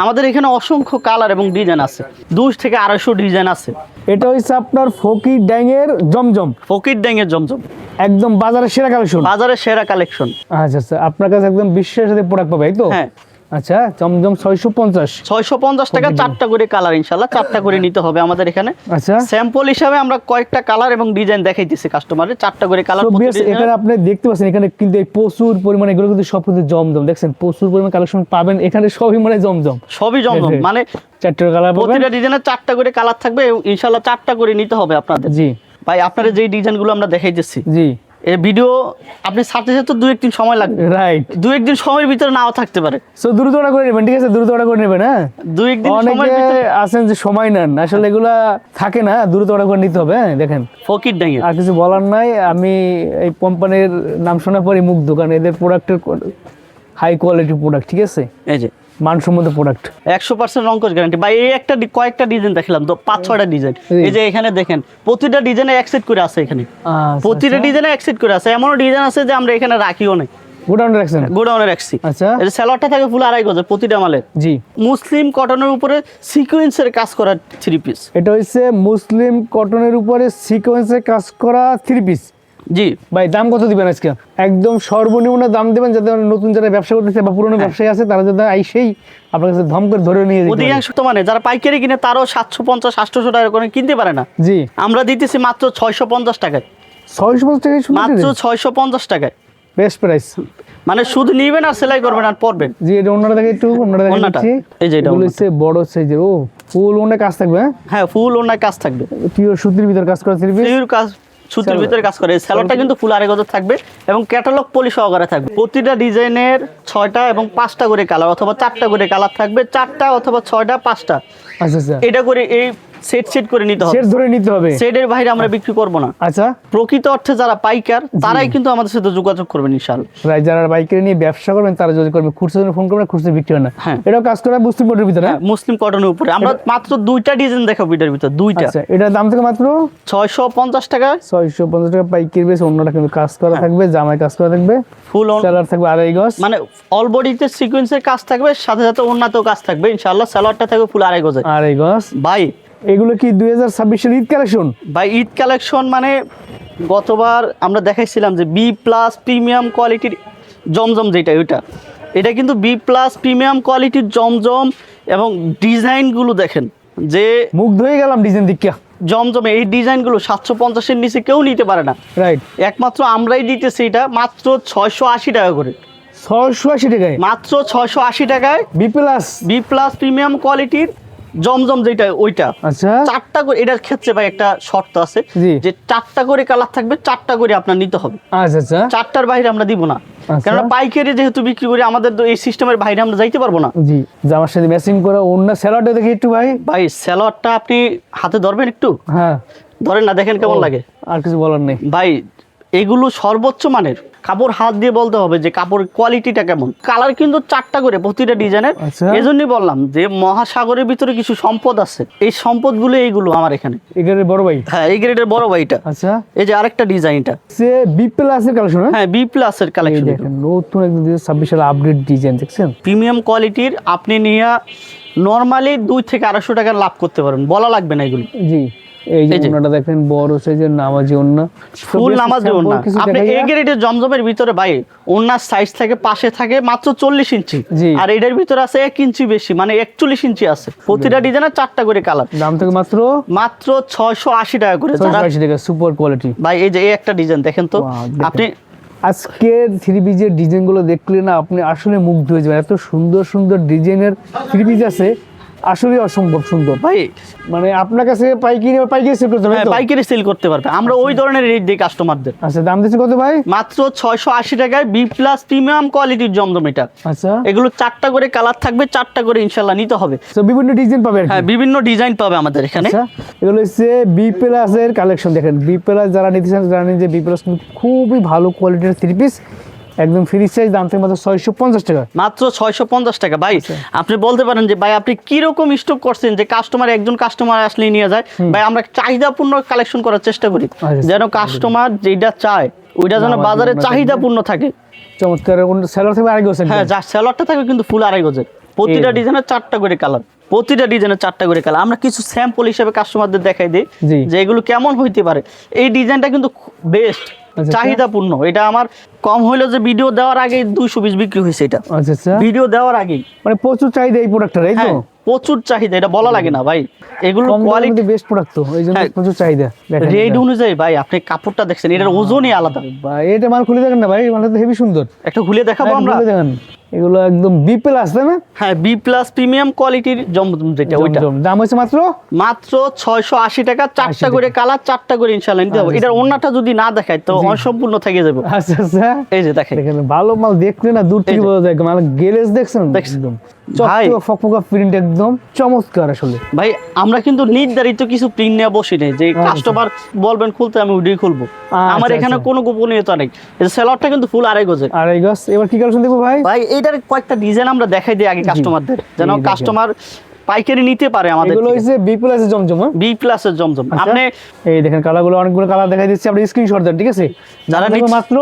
আমাদের এখানে অসংখ্য কালার এবং ডিজাইন আছে, 200 থেকে 250 ডিজাইন আছে। এটা হচ্ছে আপনার ফকির ডাইং এর জমজম। ফকির ডাইং এর জমজম একদম বাজারের সেরা কালেকশন, বাজারের সেরা কালেকশন। আচ্ছা আচ্ছা, আপনার কাছে একদম বিশ্বাসের সাথে প্রোডাক্ট পাবে, তাই তো? হ্যাঁ। আচ্ছা, জমজম 650 টাকা, 4টা করে কালার ইনশাআল্লাহ 4টা করে নিতে হবে আমাদের এখানে। আচ্ছা, স্যাম্পল হিসাবে আমরা কয়েকটা কালার এবং ডিজাইন দেখাইতেছি কাস্টমারের, 4টা করে কালার। এখানে আপনি দেখতে পাচ্ছেন এখানে কিন্তু প্রচুর পরিমাণে এগুলো কিন্তু সব কিন্তু জমজম, দেখছেন প্রচুর পরিমাণে কালেকশন পাবেন এখানে, সবই মানে জমজম, সবই জমজম। মানে 4টা কালার পাবেন, প্রতিটা ডিজাইনের 4টা করে কালার থাকবে ইনশাআল্লাহ, 4টা করে নিতে হবে আপনাদের। জি। ভাই, আপনারা যেই ডিজাইনগুলো আমরা দেখাইতেছি, জি, এই ভিডিও আপনি সাথে সাথে 2-1 দিন সময় লাগবে, রাইট? 2-1 দিন সময়ের ভিতরে নাও থাকতে পারে, সো দ্রুত অর্ডার করে নেবেন, ঠিক আছে? দ্রুত অর্ডার করে নেবেন। হ্যাঁ, 2-1 দিন সময়ের ভিতরে আছেন যে সময় নেন, আসলে এগুলা থাকে না, দ্রুত অর্ডার করে নিতে হবে। হ্যাঁ, দেখেন ফকির ডাইং এর আর কিছু বলার নাই, আমি এই কোম্পানির নাম শোনার পরে মুগ্ধ, কারণ এদের প্রোডাক্টের হাই কোয়ালিটি প্রোডাক্ট, ঠিক আছে? এই যে মানসম্মত প্রোডাক্ট, 100% রংকশ গ্যারান্টি। ভাই, এই একটা কয়েকটা ডিজাইন দেখালাম তো, 5-6টা ডিজাইন। এই যে এখানে দেখেন প্রতিটা ডিজাইনে এক সেট করে আছে, এখানে প্রতিটা ডিজাইনে এক সেট করে আছে। এমনও ডিজাইন আছে যে আমরা এখানে রাখিও না, গোডাউনে রাখছি। আচ্ছা, এই যে সালোয়ারটা থাকে ফুল 2.5 গজের প্রতিটা মালের। জি। মুসলিম কটনের উপরে সিকোয়েন্সের কাজ করা 3 পিস। এটা হচ্ছে মুসলিম কটনের উপরে সিকোয়েন্সের কাজ করা 3 পিস। জি ভাই, দাম কত দিবেন আজকে? একদম সর্বনিম্ন দাম দিবেন, যাতে নতুন যারা ব্যবসা করতেছে বা পুরনো ব্যবসায়ী আছে তারা যাতে আইসেই আপনার কাছে ধম করে ধরে নিয়ে যেতে পারে। অধিকাংশ তো মানে যারা পাইকারি কিনে তারও 750-800 টাকা করে কিনতে পারে না। জি, আমরা দিতেছি মাত্র 650 টাকায়। 650 টাকায়, মাত্র 650 টাকায়, বেস্ট প্রাইস। মানে শুধু নিবেন আর সেলাই করবেন আর পরবেন। জি, এটা অন্যটা দেখে একটু, অন্যটা দেখাচ্ছি। এই যে এটা হচ্ছে বড় সাইজের, ও ফুল ওন্না কাজ থাকবে। হ্যাঁ, ফুল ওন্না কাজ থাকবে, পিওর সুতির ভিতর কাজ করা 3 পিস, পিওর কাজ সুতির ভিতরে কাজ করে। সেলরটা কিন্তু ফুল 2.5 গজ থাকবে এবং ক্যাটালগ পলি সহকারে থাকবে। প্রতিটা ডিজাইনের 6টা এবং 5টা করে কালার অথবা 4টা করে কালার থাকবে, 4টা অথবা 6টা 5টা। আচ্ছা আচ্ছা, এটা করে এই সেট করে নিতে হবে, সেট ধরে নিতে হবে, সেটের বাইরে আমরা বিক্রি করব না। আচ্ছা, প্রকৃত অর্থে যারা পাইকার তারাই কিন্তু আমাদের সাথে যোগাযোগ করবেন ইনশাআল্লাহ। রাইট, যারা বাইকারি নিয়ে ব্যবসা করবেন তারা যদি করবেন, খুচরা ফোন করবেন, খুচরা বিক্রি হয় না। হ্যাঁ, এটাও কাজ করা মুসলিম কটনের ভিতরে, মুসলিম কটনের উপরে। আমরা মাত্র 2টা ডিজাইন দেখাবো এটার ভিতরে, 2টা। আচ্ছা, এটার দাম থেকে মাত্র 650 টাকা। 650 টাকা পাইকারি বেশ, অন্যটা কিন্তু কাজ করা থাকবে, জামায় কাজ করা থাকবে, ফুল সেলার থাকবে 2.5 গজ, মানে অল বডিতে সিকোয়েন্সের কাজ থাকবে, সাথে সাথে ওন্নাতেও কাজ থাকবে ইনশাআল্লাহ। সালোয়ারটা থাকবে ফুল 2.5 গজ। 2.5 গজ। ভাই, এগুলো কি 2026 এর ঈদ কালেকশন? ভাই, ঈদ কালেকশন মানে গতবার আমরা দেখাইছিলাম যে B+ প্রিমিয়াম কোয়ালিটির জমজম, যেটা ওইটা, এটা কিন্তু B+ প্রিমিয়াম কোয়ালিটির জমজম এবং ডিজাইনগুলো দেখেন যে মুগ্ধ হয়ে গেলাম ডিজাইন দিকে। জমজমে এই ডিজাইনগুলো 750-এর নিচে কেউ নিতে পারে না, রাইট। একমাত্র আমরাই দিতেছি এটা মাত্র 680 টাকা করে। 680 টাকায় মাত্র 680 টাকায় বি প্লাস প্রিমিয়াম কোয়ালিটির জমজম, যেটা ওইটা আচ্ছা 4টা করে। এটার ক্ষেত্রে ভাই একটা শর্ত আছে জি। যে 4টা করে কালার থাকবে, 4টা করে আপনার নিতে হবে। আচ্ছা আচ্ছা 4টার বাইরে আমরা দিব না, আচ্ছা। কারণ পাইকারি যেহেতু বিক্রি করি, আমাদের তো এই সিস্টেমের বাইরে আমরা যাইতে পারবো না। জি, জামার সাথে ম্যাচিং করে অন্য স্যালাডটা দেখি একটু ভাই। ভাই সালোয়ারটা আপনি হাতে ধরবেন একটু, হ্যাঁ ধরেন না, দেখেন কেমন লাগে। আর কিছু বলার নেই ভাই এগুলো সর্বোচ্চ মানের কাপড়, হাত দিয়ে বলতে হবে যে কাপড় কোয়ালিটিটা কেমন। কালার কিন্তু 4টা করে প্রতিটা ডিজাইনের। আচ্ছা। এজন্যই বললাম যে মহাসাগরের ভিতরে কিছু সম্পদ আছে, এই সম্পদগুলো এইগুলো আমার এখানে। এখানে বড় ভাই, হ্যাঁ এই গ্রেডের বড় ভাইটা। আচ্ছা এই যে আরেকটা ডিজাইনটা, সে বি প্লাসের কালেকশন। হ্যাঁ বি প্লাসের কালেকশন, দেখেন নতুন একদম 2026 সালে আপডেট ডিজাইন দেখছেন। প্রিমিয়াম কোয়ালিটির। আপনি নিয়ে নরমালি 200 থেকে 250 টাকা লাভ করতে পারবেন, বলা লাগবে না এগুলো। জি, এই যে ওন্নাটা দেখেন বড় সাইজের নামাজি ওন্না, ফুল নামাজি ওন্না। আপনি এই গ্রেডের জমজমের ভিতরে ভাই ওন্নার সাইজ থাকে পাশে থাকে মাত্র 40 ইঞ্চি, জি। আর এটার ভিতরে আছে 1 ইঞ্চি বেশি, মানে 41 ইঞ্চি আছে। প্রতিটা ডিজাইনের 4টা করে কালার, দাম থেকে মাত্র 680 টাকা করে। 680 টাকা, সুপার কোয়ালিটি ভাই এই যে এই একটা ডিজাইন দেখেন তো, Wow, দেখেন। আপনি আজকের থ্রি পিসের ডিজাইনগুলো দেখলে না আপনি আসলে মুগ্ধ হয়ে যাবেন। এত সুন্দর সুন্দর ডিজাইনের থ্রি পিস আছে, আসলে অসম্ভব সুন্দর। ভাই মানে আপনার কাছে পাইকারি সেল করতে হবে তো? পাইকারি সেল করতে পারবে, আমরা ওই ধরনের রেট দিই কাস্টমারদের। আচ্ছা, দাম দিচ্ছে কত ভাই? মাত্র 680 টাকায় বি প্লাস প্রিমিয়াম কোয়ালিটির জমজম এটা। আচ্ছা, এগুলো 4টা করে কালার থাকবে, 4টা করে ইনশাল্লাহ নিতে হবে। তো বিভিন্ন ডিজাইন পাবে আর কি। হ্যাঁ বিভিন্ন ডিজাইন পাবে আমাদের এখানে। আচ্ছা, এগুলো হচ্ছে বি প্লাস এর কালেকশন। দেখেন বি প্লাস যারা নিতে চান জানেন যে বি প্লাস খুবই ভালো কোয়ালিটির থ্রি পিস, একদম ফ্রি সাইজ, দাম থেকে মাত্র 650 টাকা। মাত্র 650 টাকা। ভাই আপনি বলতে পারেন যে ভাই আপনি কি রকম স্টক করছেন যে একজন কাস্টমার আসলে নিয়ে যায়। ভাই আমরা চাহিদাপূর্ণ কালেকশন করার চেষ্টা করি, যেন কাস্টমার যেটা চায় ওইটা যেন বাজারে চাহিদাপূর্ণ থাকে। চমৎকার। সেলার থেকে আড়াই গজ। হ্যাঁ, যা সেলরটা থাকবে কিন্তু ফুল আড়াই গজের। প্রতিটা ডিজাইনের 4টা করে কালার, প্রতিটা ডিজাইনের 4টা করে কালার। আমরা কিছু স্যাম্পল হিসেবে কাস্টমারদের দেখাই দিই জি। যে এগুলো কেমন হইতে পারে। এই ডিজাইনটা কিন্তু বেস্ট, আচ্ছা। চাহিদাপূর্ণ। এটা আমার কম হইলো যে ভিডিও দেওয়ার আগে 200 পিস বিক্রি হয়েছে এটা, আচ্ছা আচ্ছা, ভিডিও দেওয়ার আগেই। মানে প্রচুর চাহিদা এই প্রোডাক্টটার, এই তো? হ্যাঁ, প্রচুর চাহিদা, এটা বলা লাগে না ভাই। এগুলো কম দামের কোয়ালিটি মধ্যে বেস্ট প্রোডাক্ট, তো এই জন্য হ্যাঁ। প্রচুর চাহিদা। দেখেন রেড অনুযায়ী ভাই আপনি কাপড়টা দেখছেন, এটার ওজনই আলাদা। ভাই এটা মাল খুলে দেখেন না ভাই, মালটা তো হেভি সুন্দর। একটা খুলে দেখাবো আমরা। খুলে দেখেন, এগুলো একদম বি প্লাস, তাই না? হ্যাঁ বি প্লাস প্রিমিয়াম কোয়ালিটির জমজম যেটা ওইটা। জমজম। দাম হচ্ছে মাত্র 680 টাকা, 4টা করে কালার, 4টা করে ইনশাআল্লাহ নিতে হবে। এটার ওন্নাটা যদি না দেখায় তো অসম্পূর্ণ থেকে যাবে। আচ্ছা আচ্ছা, এই যে দেখেন, দেখেন ভালো মাল দেখলে না দূর থেকে বোঝা যায়। মাল গেলেজ দেখছেন একদম ভাই। চকচকে ফকফকা প্রিন্ট, একদম চমৎকার আসলে। ভাই আমরা কিন্তু নির্ধারিত কিছু প্রিন্ট নিয়ে বসি নেই যে কাস্টমার বলবেন খুলতে আমি ওইটাই খুলবো। আমার এখানে কোনো গোপনীয়তা নেই। এই সেলরটা কিন্তু ফুল আড়াই গজের। আড়াই গজ। এবার কি কালেকশন দেখবো ভাই? ভাই এইটার কয়েকটা ডিজাইন আমরা দেখাই দিই আগে কাস্টমারদের, যেন দেখেন। কাস্টমার পাইকারি নিতে পারে আমাদের। এগুলো হচ্ছে বি প্লাস এর জমজম। বি প্লাস এর জমজম। আচ্ছা। আপনি এই দেখেন কালারগুলো, অনেকগুলো কালার দেখাই দিচ্ছি, আপনি স্ক্রিনশট দেন, ঠিক আছে? যারা দাম নিচ্ছে- মাত্র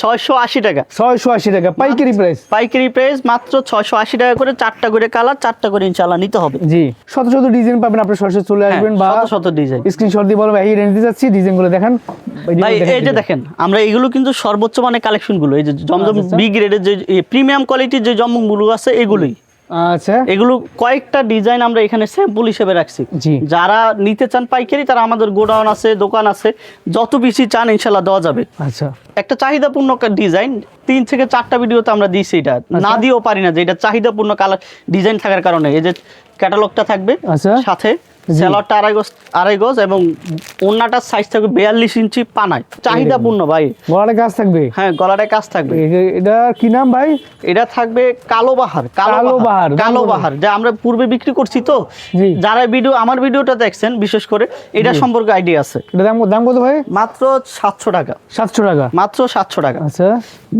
680 টাকা 680 টাকা পাইকারি প্রাইস। পাইকারি প্রাইস মাত্র 680 টাকা করে, 4টা করে কালার, 4টা করে ইনশাআল্লাহ নিতে হবে। জি, শত শত ডিজাইন পাবেন, আপনি সরাসরি চলে আসবেন বা শত ডিজাইন। স্ক্রিনশট দিয়ে বলবেন এই রেঞ্জ দিতে যাচ্ছি, ডিজাইনগুলো দেখেন। ভাই এই যে দেখেন, আমরা এগুলো কিন্তু সর্বোচ্চ মানের কালেকশন গুলো, এই যে জমজম আচ্ছা। বি গ্রেডের যে প্রিমিয়াম কোয়ালিটির যে জমজম গুলো আছে এগুলোই। আচ্ছা, এগুলো কয়েকটা ডিজাইন আমরা এখানে স্যাম্পল হিসেবে রাখছি। জি। যারা নিতে চান পাইকারি, তারা আমাদের গোডাউন আছে, দোকান আছে, যত বেশি চান ইনশাআল্লাহ দেওয়া যাবে। আচ্ছা, একটা চাহিদাপূর্ণ ডিজাইন 3 থেকে 4টা ভিডিওতে আমরা দিয়েছি, এটা না দিয়েও পারি না যে এটা চাহিদাপূর্ণ কালার ডিজাইন থাকার কারণে। এই যে ক্যাটালগটা থাকবে, আচ্ছা। সাথে সেলরটা আড়াই গজ এবং ওন্নাটার সাইজ থাকবে 42 ইঞ্চি পানায়। চাহিদাপূর্ণ ভাই। গলার কাজ থাকবে। হ্যাঁ গলাটায় কাজ থাকবে। এটা কি নাম ভাই? এটা থাকবে কালো বাহার। কালো বাহার যা আমরা পূর্বে বিক্রি করছি তো, জি। যারা আমার ভিডিওটা দেখছেন বিশেষ করে এটা সম্পর্কে আইডিয়া আছে। এটা দাম কত ভাই? মাত্র 700 টাকা। 700 টাকা। মাত্র 700 টাকা। আচ্ছা,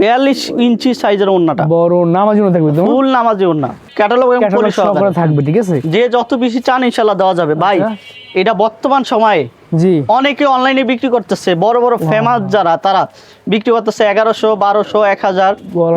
42 ইঞ্চি সাইজের ওন্নাটা, বড় নামাজি ওন্না থাকবে তো? ফুল নামাজি ওন্না, ক্যাটালগ এবং ক্যাটালগ পলিশ সহ করা থাকবে, ঠিক আছে? যে যত বেশি চান ইনশাআল্লাহ দেওয়া যাবে। ভাই আচ্ছা। এটা বর্তমান সময়ে জি অনেকে অনলাইনে বিক্রি করতেছে, বড় বড় ফেমাস যারা তারা বিক্রি করতেছে 1100, 1200, 1000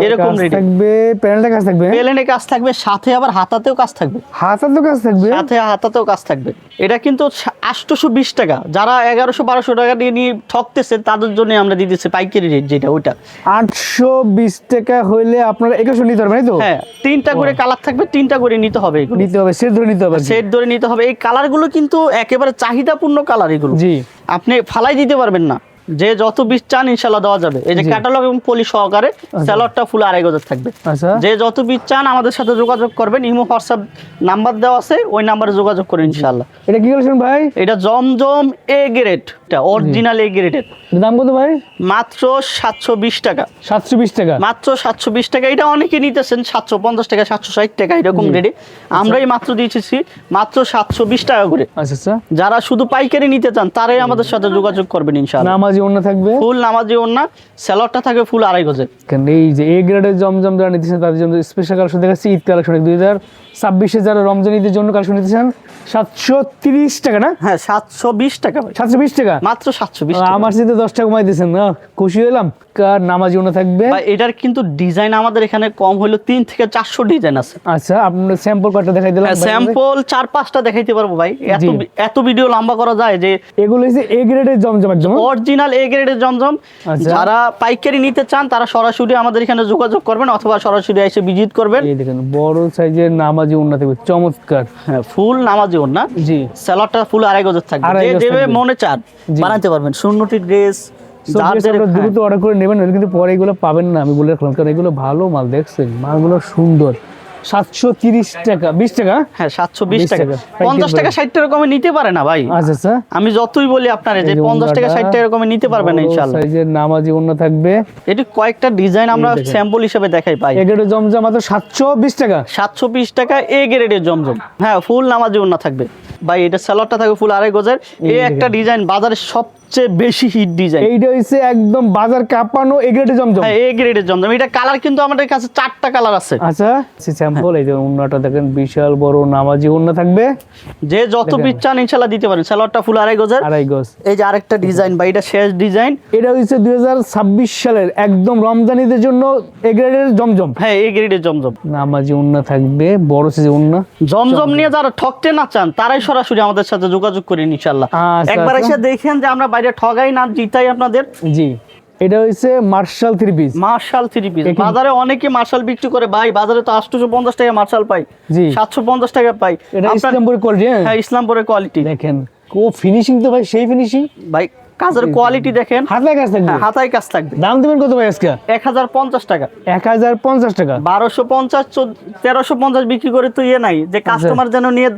এরকম রেটে থাকবে। প্যানেলটা কাজ থাকবে, প্লেনে কাজ থাকবে, সাথে আবার হাতাতেও কাজ থাকবে, হাতাতেও কাজ থাকবে, সাথে হাতাতেও কাজ থাকবে। এটা কিন্তু 820 টাকা। যারা 1100-1200 টাকা দিয়ে নিয়ে ঠকতেছে তাদের জন্য আমরা দিতেছি পাইকারি রেট যেটা ওইটা 820 টাকা হইলে আপনারা 2100 নিতে পারবেন, তো হ্যাঁ 3টা করে কালার থাকবে, 3টা করে নিতে হবে, এগুলো নিতে হবে, সেট ধরে নিতে হবে, সেট ধরে নিতে হবে। এই কালারগুলো কিন্তু একেবারে চাহিদাপূর্ণ কালার এগুলো, জি আপনি ফালাই দিতে পারবেন না। যে যত বীজ চান ইনশাল্লাহ দেওয়া যাবে। এই যে জি। ক্যাটালগ এবং পলি সহকারে স্যালাডটা ফুল 2500 থাকবে। আচ্ছা যে যত বীজ চান আমাদের সাথে যোগাযোগ করবেন, ইমো হোয়াটসঅ্যাপ নাম্বার দেওয়া আছে, ওই নাম্বারে যোগাযোগ করেন ইনশাল্লাহ। এটা কি বলছেন ভাই? এটা জমজম এ গ্রেড, এটা অরিজিনাল এ গ্রেডের, দাম কত ভাই? মাত্র 720 টাকা। 720 টাকা, মাত্র 720 টাকা। এটা অনেকে নিতেছেন 750 টাকা, 760 টাকা এরকম রেটে, আমরাই মাত্র দিয়েছি মাত্র 720 টাকা করে। আচ্ছা আচ্ছা। যারা শুধু পাইকারি নিতে চান তারাই আমাদের সাথে যোগাযোগ করবেন ইনশাআল্লাহ। নামাজি ওন্না থাকবে, ফুল নামাজি ওন্না, স্যালাডটা থাকবে ফুল 2.5 গজের। কেন এই যে এ গ্রেডের জমজম যারা নিতেছেন তাদের জন্য স্পেশাল কালেকশন দেখাচ্ছি, ঈদ কালেকশন 2026 যারা রমজান ঈদের জন্য কালেকশন নিতেছেন 730 টাকা না? হ্যাঁ 720 টাকা ভাই, 720 টাকা, মাত্র 720 টাকা। আমার সাথে 10 টাকা কমাই দিয়েছেন না, খুশি হলাম। কার নামাজি ওন্না থাকবে। ভাই এটার কিন্তু ডিজাইন আমাদের এখানে কম হলো 3 থেকে 400 ডিজাইন আছে। আচ্ছা আপনার স্যাম্পল কয়টা দেখাই দিলাম, স্যাম্পল 4-5টা দেখাইতে পারবো ভাই, এত জি। এত ভিডিও লম্বা করা যায় যে। এগুলো হচ্ছে এ গ্রেডের জমজম একদম অরিজিনাল এ গ্রেডের জমজম। আচ্ছা। যারা পাইকারি নিতে চান তারা সরাসরি আমাদের এখানে যোগাযোগ করবেন অথবা সরাসরি এসে ভিজিট করবেন। এই দেখেন বড় সাইজের নামাজি ওন্না থাকবে, চমৎকার। হ্যাঁ ফুল নামাজি ওন্না, জি স্যালাডটা ফুল 2.5 গজের থাকবে। 2.5 যে গজ দেবে থাকবে। মনে চান জি। বানাতে পারবেন, সুন্নতি ড্রেস দ্রুত অর্ডার করে নেবেন, নইলে কিন্তু পরে এগুলো পাবেন না, আমি বলে রাখলাম, কারণ এগুলো ভালো মাল, দেখছেন মালগুলো সুন্দর। 730 টাকা, 20 টাকা, হ্যাঁ 720 টাকা। টাকা। 50 টাকা 60 টাকা কমে নিতে পারে না ভাই। আচ্ছা আচ্ছা। আমি যতই বলি আপনারে যে 50 টাকা 60 টাকা কমে নিতে পারবেন না ইনশাআল্লাহ। সাইজের নামাজি ওন্না থাকবে, এটি কয়েকটা ডিজাইন আমরা দেখেন। স্যাম্পল হিসেবে দেখাই পাই। এ গ্রেডের জমজম মাত্র 720 টাকা। 720 টাকা এ গ্রেডের জমজম। হ্যাঁ ফুল নামাজি ওন্না থাকবে ভাই। এটা স্যালাডটা থাকবে ফুল 2.5 গজের। এই একটা ডিজাইন বাজারে সবচেয়ে বেশি হিট ডিজাইন। এইটা হইছে একদম বাজার কাঁপানো এ গ্রেডের জমজম। হ্যাঁ এ গ্রেডের জমজম। এটা কালার কিন্তু আমাদের কাছে 4টা কালার আছে। আচ্ছা স্যাম্পল এই যে ওন্নাটা দেখেন, বিশাল বড় নামাজি ওন্না থাকবে, যে যত পিস চান ইনশাআল্লাহ দিতে পারেন। স্যালাডটা ফুল 2.5 গজের। 2.5 গজ। এই যে আরেকটা ডিজাইন ভাই, এটা শেষ ডিজাইন। এটা হচ্ছে 2026 সালের একদম রমজানিদের জন্য এ গ্রেডের জমজম। হ্যাঁ এ গ্রেডের জমজম। নামাজি ওন্না থাকবে, বড় সাইজের ওন্না। জমজম নিয়ে যারা ঠকতে না চান তারাই সরাসরি আমাদের সাথে যোগাযোগ করেন ইনশাআল্লাহ। আচ্ছা, একবার আচ্ছা। এসে দেখেন যে আমরা বাইরে ঠগাই না জিতাই আপনাদের। জি এটা হচ্ছে মার্শাল 3 পিস। Martial 3 piece. এখানে- বাজারে অনেকে মার্শাল বিক্রি করে ভাই, বাজারে তো 850 টাকা মার্শাল পাই, জি 750 টাকা পাই। এটা আপনার- ইসলামপুরের কোয়ালিটি। হ্যাঁ ইসলামপুরের কোয়ালিটি দেখেন ও ফিনিশিং তো ভাই সেই ফিনিশিং, ভাই, কাজের কোয়ালিটি দেখেন। হাতে কাজ থাকবে। হ্যাঁ, হাতায় কাজ থাকবে। দাম দেবেন কত ভাই আজকে? 1050 টাকা। 1050 টাকা। 1250 1350 বিক্রি করে তো ইয়ে নাই যে কাস্টমার যেন নিয়ে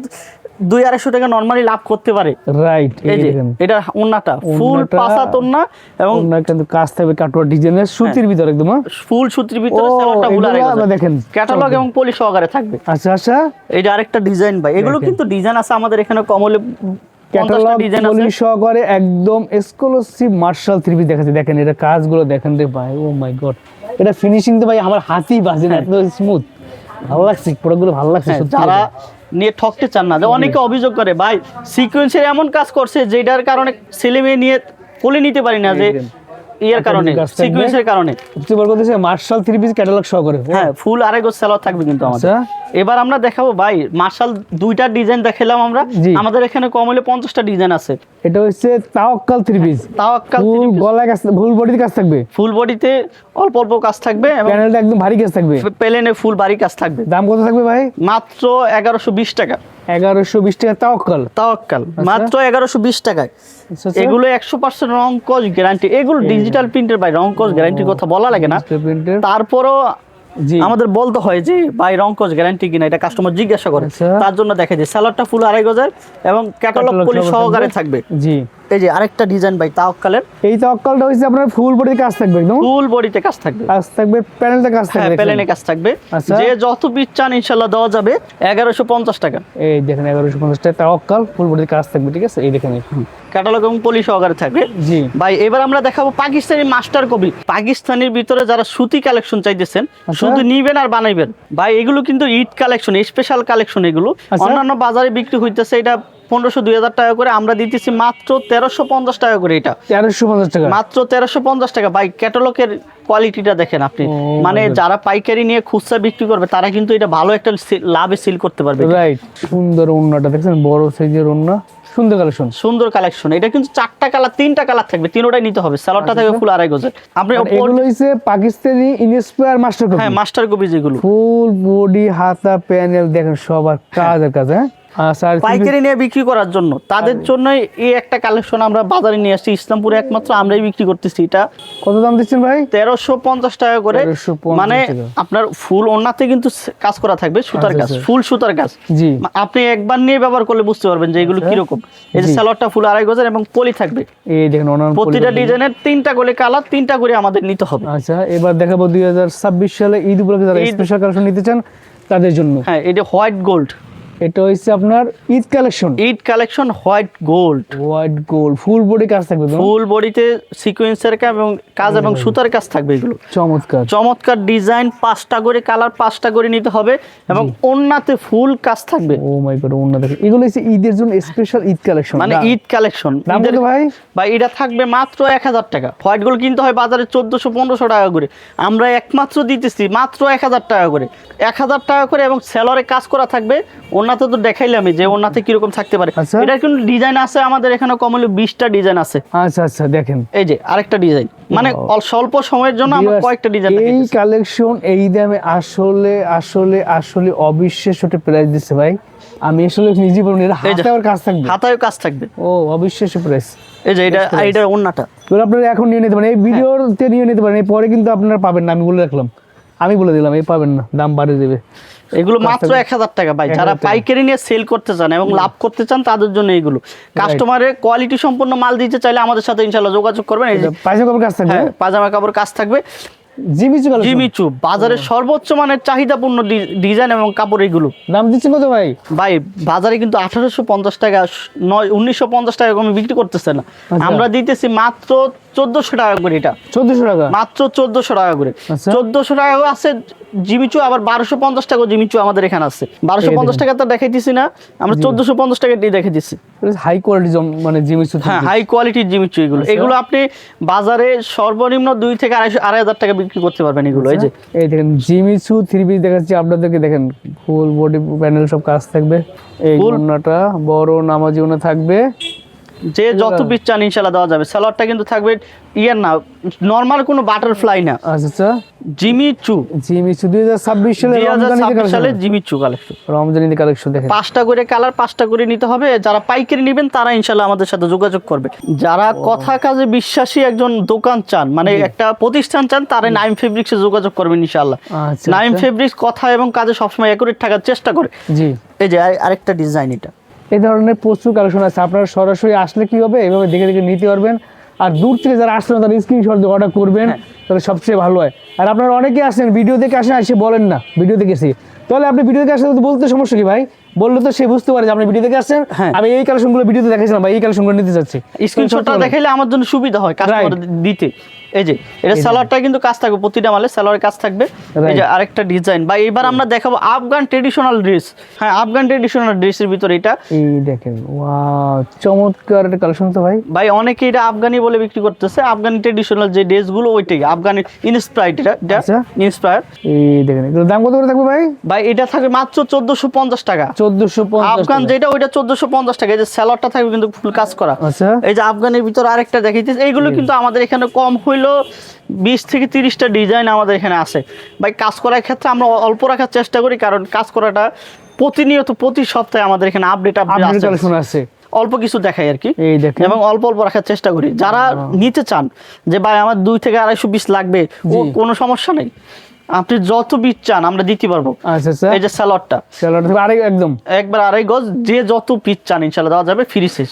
200-250 টাকা নরমালি লাভ করতে পারে। রাইট এই যে এটা ওন্নাটা ফুল ওন্নাটা- পাসাত ওন্না এবং ওন্না কিন্তু কাজ থাকবে কাটোয়া ডিজাইনের সুতির ভিতর একদম। ফুল সুতির ভিতরে ও, সেলরটা ফুল এগুলা আড়াই গজ। দেখেন। ক্যাটালগ এবং পলি সহকারে থাকবে। আচ্ছা আচ্ছা। এই যে আরেকটা ডিজাইন ভাই, এগুলো দেখেন। কিন্তু ডিজাইন আছে আমাদের এখানে কমলে 50টা ক্যাটালগ ডিজাইন আছে। পলি সহকারে একদম এক্সক্লুসিভ মার্শাল 3 পিস দেখাচ্ছে, দেখেন এটা কাজগুলো দেখেন রে ভাই, ও মাই গড, এটা ফিনিশিং তো ভাই আমার হাতই বাজে না, এত স্মুথ, ভালো লাগছে প্রোডাক্টগুলো, ভালো লাগছে হ্যাঁ, সত্যি। যারা নিয়ে ঠকতে চান না, যে অনেকে অভিযোগ করে ভাই সিকোয়েন্সের এমন কাজ করছে যেটার কারণে ছেলে মেয়ে নিয়ে কোলে নিতে পারি না, যে ইয়ের কারণে, কাজ থাকবে। সিকোয়েন্সের কারণে। সবচেয়ে বড় কথা হচ্ছে মার্শাল 3 পিস ক্যাটালগ সহকারে। হ্যাঁ ফুল 2.5 গজ সেলর থাকবে কিন্তু আমাদের। আচ্ছা। এবার আমরা দেখাবো ভাই মার্শাল 2টা ডিজাইন দেখালাম আমরা। জি। আমাদের এখানে কম হলে 50টা ডিজাইন আছে। এটা হচ্ছে তাওয়াক্কাল 3 পিস, তাওয়াক্কাল ফুল গলায় কাজ, ফুল বডিতে কাজ থাকবে, ফুল বডিতে অল্প অল্প কাজ থাকবে এবং প্যানেলটা একদম ভারী কাজ থাকবে। প্লেনে ফুল বাড়ি কাজ থাকবে। দাম কত থাকবে ভাই? মাত্র 1120 টাকা। 1120 টাকা তাওয়াক্কাল। তাওয়াক্কাল মাত্র 1120 টাকায়। আচ্ছা, আচ্ছা। এগুলো 100% রং কস গ্যারান্টি। এগুলো ডিজিটাল প্রিন্টের ভাই, রং কস গ্যারান্টির কথা বলা লাগে না, প্রিন্টের। তারপরও জি আমাদের বলতে হয় যে ভাই রং কস গ্যারান্টি কিনা, এটা কাস্টমার জিজ্ঞাসা করে। আচ্ছা। তার জন্য দেখে যে স্যালাডটা ফুল 2.5 গজের এবং ক্যাটালগ Catalog পলি সহকারে সহকারে থাকবে। জি এই যে আরেকটা ডিজাইন ভাই তাওয়াক্কালের, এই তাওয়াক্কালটা হচ্ছে আপনার ফুল বডিতে কাজ থাকবে একদম, ফুল বডিতে কাজ থাকবে। কাজ থাকবে, প্যানেলটা কাজ হ্যাঁ থাকবে, প্লেনে কাজ থাকবে। আচ্ছা। যে যত পিস চান ইনশাআল্লাহ দেওয়া যাবে। 1150 টাকা। এই দেখেন 1150 টাকা তাওয়াক্কাল, ফুল বডিতে কাজ থাকবে, ঠিক আছে, এই দেখেন। ক্যাটালগ এবং পলি সহকারে থাকবে। জি ভাই এবার আমরা দেখাবো পাকিস্তানি মাস্টার কপি। পাকিস্তানের ভিতরে যারা সুতি কালেকশন চাইতেছেন, আচ্ছা। শুধু নিবেন আর বানাইবেন ভাই, এগুলো কিন্তু ঈদ কালেকশন, স্পেশাল কালেকশন এগুলো। আচ্ছা। অন্যান্য বাজারে বিক্রি হইতেছে এটা 1500-2000 টাকা করে, আমরা দিতেছি মাত্র 1350 টাকা করে। এটা 1350 টাকা, মাত্র 1350 টাকা। ভাই ক্যাটালগের কোয়ালিটিটা দেখেন আপনি, মানে যারা পাইকারি নিয়ে খুচরা বিক্রি করবে তারা কিন্তু এটা ভালো একটা লাভে সেল করতে পারবে। রাইট, সুন্দর ওন্নাটা দেখছেন, বড় সাইজের ওন্না, সুন্দর কালেকশন, সুন্দর কালেকশন। এটা কিন্তু 4টা কালার 3টা কালার থাকবে, তিনোটাই নিতে হবে। সালোয়ারটা থাকবে ফুল আড়াই গজের। আপনি এগুলো হইছে পাকিস্তানি ইনস্পায়ার মাস্টার কপি, হ্যাঁ মাস্টার কপি যেগুলো ফুল বডি হাতা প্যানেল দেখেন সবার কাজের কাজ। হ্যাঁ পাইকারি নিয়ে বিক্রি করার জন্য তাদের জন্য এই একটা কালেকশন আমরা বাজারে নিয়ে আসছি। ইসলামপুরে একমাত্র আমরাই বিক্রি করতেছি। এটা কত দাম দিচ্ছেন ভাই? 1350 টাকা করে। 1350 মানে আপনার ফুল ওন্নাতে কিন্তু কাজ করা থাকবে, সুতার কাজ, ফুল সুতার কাজ। জি, আপনি একবার নিয়ে ব্যবহার করলে বুঝতে পারবেন যে এগুলো কিরকম। এই যে সালোয়ারটা ফুল আড়াই গজের এবং পলি থাকবে। এই দেখেন প্রতিটা ডিজাইনের 3টা করে কালার, 3টা করে আমাদের নিতে হবে। আচ্ছা, এবার দেখাবো 2026 সালে ঈদ উপলক্ষে যারা স্পেশাল কালেকশন নিতে চান তাদের জন্য। হ্যাঁ, এটা হোয়াইট গোল্ড, এটা হচ্ছে আপনার Eid collection. Eid collection white gold, white gold full body কাজ থাকবে, ফুল বডিতে সিকোয়েন্সের কাজ এবং সুতার কাজ থাকবে। এগুলো চমৎকার চমৎকার ডিজাইন, 5টা করে কালার, 5টা করে নিতে হবে এবং ওন্নাতে ফুল কাজ থাকবে। ও মাই গড, ওন্না দেখেন, এগুলো হচ্ছে ঈদের জন্য স্পেশাল ঈদ কালেকশন, মানে ঈদ কালেকশন। দাম কত ভাই? ভাই এটা থাকবে মাত্র 1000 টাকা। হোয়াইট গোল্ড কিনতে হয় বাজারে 1400-1500 টাকা করে, আমরা একমাত্র দিতেছি মাত্র 1000 টাকা করে। 1000 টাকা করে এবং সেলরে কাজ করা থাকবে। ওন্নাতে তো দেখাইলাম যে ওন্নাতে কিরকম থাকতে পারে। এটার কিন্তু ডিজাইন আছে আমাদের এখানে কম হলে 20টা ডিজাইন আছে। আচ্ছা আচ্ছা, দেখেন এই যে আরেকটা ডিজাইন, মানে স্বল্প সময়ের জন্য আমরা কয়েকটা ডিজাইন এই কালেকশন এই দামে আসলে আসলে আসলে অবিশ্বাস্য একটা প্রাইস দিচ্ছে ভাই। আমি আসলে নিজে বলুন, এর হাতায় কাজ থাকবে, হাতায় কাজ থাকবে। ও অবিশ্বাস্য প্রাইস। এই যে এটা ওন্নাটা তো আপনারা এখন নিয়ে নিতে পারেন, এই ভিডিওতে নিয়ে নিতে পারেন, এই পরে কিন্তু আপনারা পাবেন না, আমি বলে রাখলাম, আমি বলে দিলাম, এই পাবেন না, দাম বাড়িয়ে দেবে। এগুলো মাত্র 1000 টাকা ভাই। যারা পাইকারি নিয়ে সেল করতে চান এবং লাভ করতে চান তাদের জন্য এইগুলো। কাস্টমারের কোয়ালিটি সম্পন্ন মাল দিতে চাইলে আমাদের সাথে ইনশাআল্লাহ যোগাযোগ করবেন। এই যে পায়জামা কাপড় কাজ থাকবে, পাজামা কাপড় কাজ থাকবে। জিমিচু বাজারের সর্বোচ্চ মানের চাহিদাপূর্ণ ডিজাইন এবং কাপড়। এগুলো দাম দিচ্ছেন কত ভাই? ভাই বাজারে কিন্তু 1850 টাকা 1950 টাকা কমে বিক্রি করতেছে না, আমরা দিতেছি মাত্র 1400 টাকা করে। এটা 1400 টাকা, মাত্র 1400 টাকা করে। 1400 টাকা আছে জিমিচু, আবার 1250 টাকা জিমিচু আমাদের এখানে আছে। 1250 টাকা তো দেখাইতেছি না, আমরা 1450 টাকা দিয়ে দেখাইতেছি। হাই কোয়ালিটি মানে জিমিচু, হ্যাঁ হাই কোয়ালিটির জিমিচু এগুলো। এগুলো আপনি বাজারে সর্বনিম্ন 2 থেকে 2,500 টাকা বিক্রি করতে পারবেন এগুলো। এই যে এই দেখেন জিমিচু 3 পিস দেখাচ্ছি আপনাদেরকে, দেখেন ফুল বডি প্যানেল সব কাজ থাকবে। এই ওন্নাটা বড় নামাজি ওন্না থাকবে, যে যত পিস চান ইনশাআল্লাহ দেওয়া যাবে। সালোয়ারটা কিন্তু থাকবে ইয়ার না, নরমাল কোনো বাটারফ্লাই না। আচ্ছা, জিমিচু 2026 সালে জিমিচু কালেকশন, রমজানি কালেকশন দেখেন। 5টা করে কালার, 5টা করে নিতে হবে। যারা পাইকারি নেবেন তারা ইনশাআল্লাহ আমাদের সাথে যোগাযোগ করবে। যারা কথা কাজে বিশ্বাসী একজন দোকান চান, মানে একটা প্রতিষ্ঠান চান, তারা নাইম ফেব্রিক্সে যোগাযোগ করবেন ইনশাআল্লাহ। নাইম ফেব্রিক্স কথা এবং কাজে সবসময় একুরেট থাকার চেষ্টা করে। জি, এই যে আরেকটা ডিজাইন, এটা এই ধরনের প্রচুর কালেকশন আছে। আপনারা সরাসরি আসলে কি হবে, এভাবে দেখে দেখে নিতে পারবেন। আর দূর থেকে যারা আসছেন তারা স্ক্রিনশট দিয়ে অর্ডার করবেন, তাহলে সবচেয়ে ভালো হয়। আর আপনারা অনেকে আসেন ভিডিও দেখে আসেন, এসে বলেন না ভিডিও দেখেছি, তাহলে আপনি ভিডিও দেখে আসলে বলতে সমস্যা কি ভাই? বললে তো সে বুঝতে পারে যে আপনি ভিডিও দেখে আসছেন, আমি এই কালেকশনগুলো ভিডিওতে দেখাইছিলাম বা এই কালেকশনগুলো নিতে চাচ্ছি। স্ক্রিনশটটা দেখাইলে আমার জন্য সুবিধা হয় কাস্টমার দিতে। এই যে এটা সালোয়ারটা কিন্তু কাজ থাকবে, প্রতিটা মালে সালোয়ারের কাজ থাকবে। এই যে আরেকটা ডিজাইন ভাই, এবার আমরা দেখাবো আফগান ট্রেডিশনাল ড্রেস। হ্যাঁ, আফগান ট্রেডিশনাল ড্রেসের ভিতরে এটা এই দেখেন, ওয়াও চমৎকার একটা কালেকশন তো ভাই। ভাই অনেকে এটা আফগানি বলে বিক্রি করতেছে। আফগানি ট্রেডিশনাল যে ড্রেসগুলো ওইটাই আফগানি ইনস্পায়ার্ড। এটা ইনস্পায়ার্ড। এই দেখেন, এগুলোর দাম কত করে থাকবে ভাই? ভাই এটা থাকবে মাত্র 1450 টাকা। 1450 আফগান যেটা ওইটা 1450 টাকা। এই যে সালোয়ারটা থাকবে কিন্তু ফুল কাজ করা। আচ্ছা, এই যে আফগানের ভিতর আরেকটা দেখাইতেছে। এইগুলো কিন্তু আমাদের এখানে কম হইলো 20 থেকে 30টা ডিজাইন আমাদের এখানে আছে। ভাই কাজ করার ক্ষেত্রে আমরা অল্প রাখার চেষ্টা করি, কারণ কাজ করাটা প্রতিনিয়ত প্রতি সপ্তাহে আমাদের এখানে আপডেট আছে। অল্প কিছু দেখাই আর কি, এই দেখেন, এবং অল্প অল্প রাখার চেষ্টা করি। যারা নিতে চান যে ভাই আমার 2 থেকে 250 পিস লাগবে, ও কোনো সমস্যা নেই, আপনি যত পিস চান আমরা দিতে পারবো। আচ্ছা, এই যে সালোয়ারটা একদম একবার 2.5 গজ, যে যত পিস চান ইনশাআল্লাহ দেওয়া যাবে, ফ্রি সাইজ।